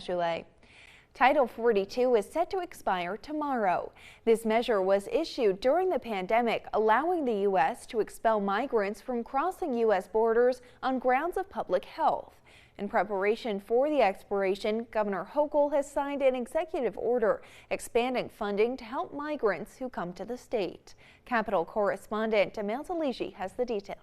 July. Title 42 is set to expire tomorrow. This measure was issued during the pandemic, allowing the U.S. to expel migrants from crossing U.S. borders on grounds of public health. In preparation for the expiration, Governor Hochul has signed an executive order expanding funding to help migrants who come to the state. Capitol correspondent Emil Taligi has the details.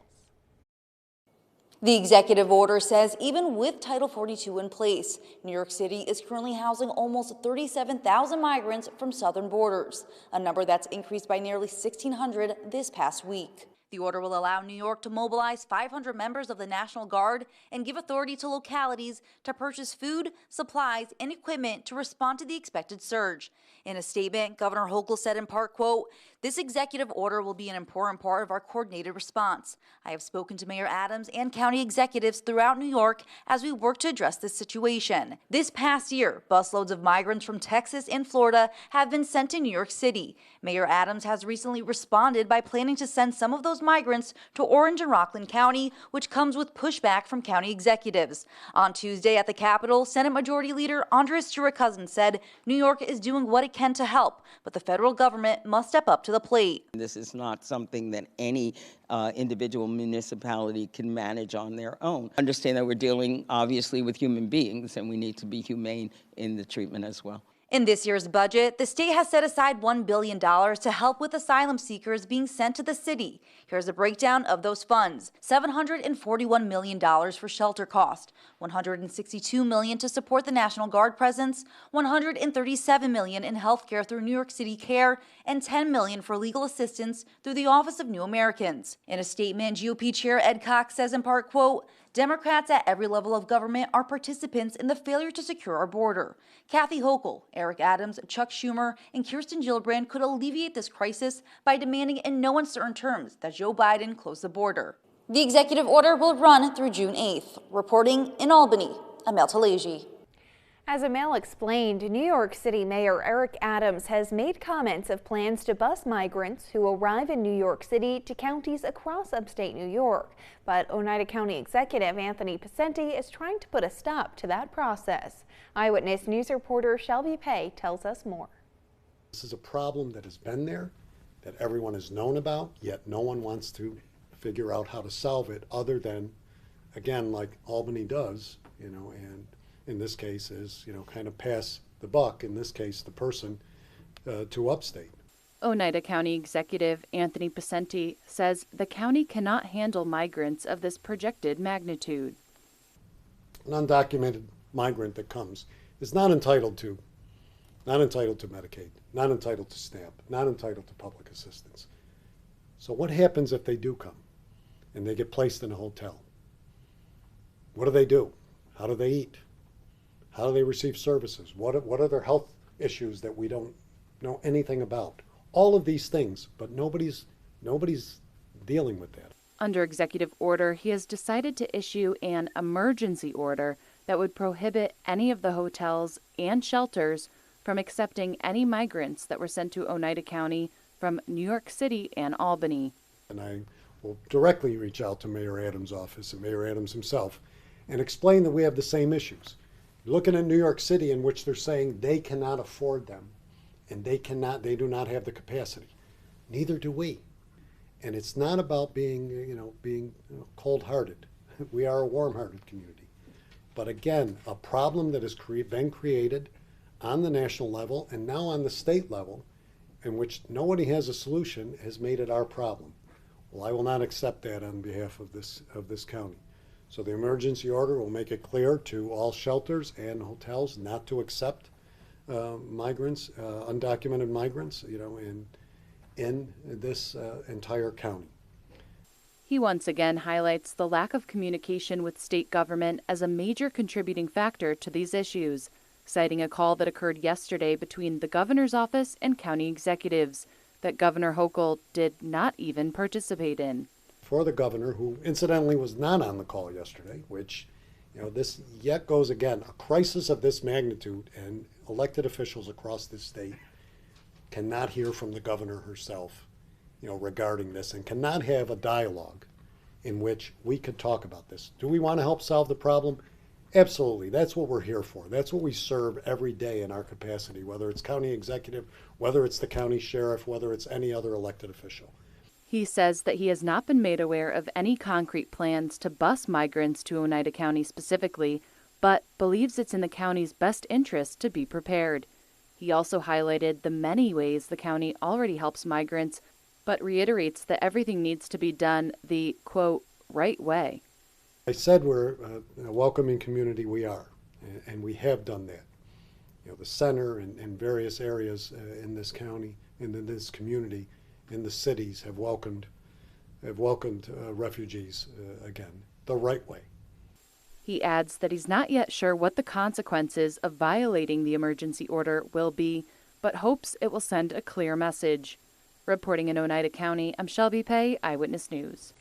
The executive order says even with Title 42 in place, New York City is currently housing almost 37,000 migrants from southern borders, a number that's increased by nearly 1,600 this past week. The order will allow New York to mobilize 500 members of the National Guard and give authority to localities to purchase food, supplies, and equipment to respond to the expected surge. In a statement, Governor Hochul said in part, quote, "This executive order will be an important part of our coordinated response. I have spoken to Mayor Adams and county executives throughout New York as we work to address this situation. This past year, busloads of migrants from Texas and Florida have been sent to New York City. Mayor Adams has recently responded by planning to send some of those migrants to Orange and Rockland County, which comes with pushback from county executives. On Tuesday at the Capitol, Senate Majority Leader Andres Stewart-Cousins said New York is doing what it can to help, but the federal government must step up to the plate. This is not something that any individual municipality can manage on their own. Understand that we're dealing obviously with human beings and we need to be humane in the treatment as well. In this year's budget, the state has set aside $1 billion to help with asylum seekers being sent to the city. Here's a breakdown of those funds. $741 million for shelter cost, $162 million to support the National Guard presence, $137 million in health care through New York City Care, and $10 million for legal assistance through the Office of New Americans. In a statement, GOP Chair Ed Cox says in part, quote, "Democrats at every level of government are participants in the failure to secure our border. Kathy Hochul, Eric Adams, Chuck Schumer, and Kirsten Gillibrand could alleviate this crisis by demanding in no uncertain terms that Joe Biden close the border." The executive order will run through June 8th. Reporting in Albany, Emil Taligi. As Emil explained, New York City Mayor Eric Adams has made comments of plans to bus migrants who arrive in New York City to counties across upstate New York. But Oneida County Executive Anthony Pacenti is trying to put a stop to that process. Eyewitness News reporter Shelby Pay tells us more. This is a problem that has been there, that everyone has known about, yet no one wants to figure out how to solve it other than, again, like Albany does, and in this case is, kind of pass the buck, in this case, the person to upstate. Oneida County Executive Anthony Pacenti says the county cannot handle migrants of this projected magnitude. An undocumented migrant that comes is not entitled to Medicaid, not entitled to SNAP, not entitled to public assistance. So what happens if they do come and they get placed in a hotel? What do? How do they eat? How do they receive services? What are their health issues that we don't know anything about? All of these things, but nobody's dealing with that. Under executive order, he has decided to issue an emergency order that would prohibit any of the hotels and shelters from accepting any migrants that were sent to Oneida County from New York City and Albany. And I will directly reach out to Mayor Adams' office and Mayor Adams himself and explain that we have the same issues. Looking at New York City, in which they're saying they cannot afford them and they do not have the capacity. Neither do we. And it's not about being cold-hearted. We are a warm-hearted community. But again, a problem that has been created on the national level and now on the state level, in which nobody has a solution, has made it our problem. Well, I will not accept that on behalf of this county. So the emergency order will make it clear to all shelters and hotels not to accept migrants, undocumented migrants, in this entire county. He once again highlights the lack of communication with state government as a major contributing factor to these issues, citing a call that occurred yesterday between the governor's office and county executives that Governor Hochul did not even participate in. For the governor, who incidentally was not on the call yesterday, which, this yet goes again, a crisis of this magnitude, and elected officials across this state cannot hear from the governor herself, regarding this, and cannot have a dialogue in which we could talk about this. Do we want to help solve the problem? Absolutely. That's what we're here for. That's what we serve every day in our capacity, whether it's county executive, whether it's the county sheriff, whether it's any other elected official. He says that he has not been made aware of any concrete plans to bus migrants to Oneida County specifically, but believes it's in the county's best interest to be prepared. He also highlighted the many ways the county already helps migrants, but reiterates that everything needs to be done the, quote, right way. I said we're a welcoming community. We are, and we have done that. You know, the center and various areas in this county, in this community, in the cities have welcomed refugees again, the right way. He adds that he's not yet sure what the consequences of violating the emergency order will be, but hopes it will send a clear message. Reporting in Oneida County, I'm Shelby Pay, Eyewitness News.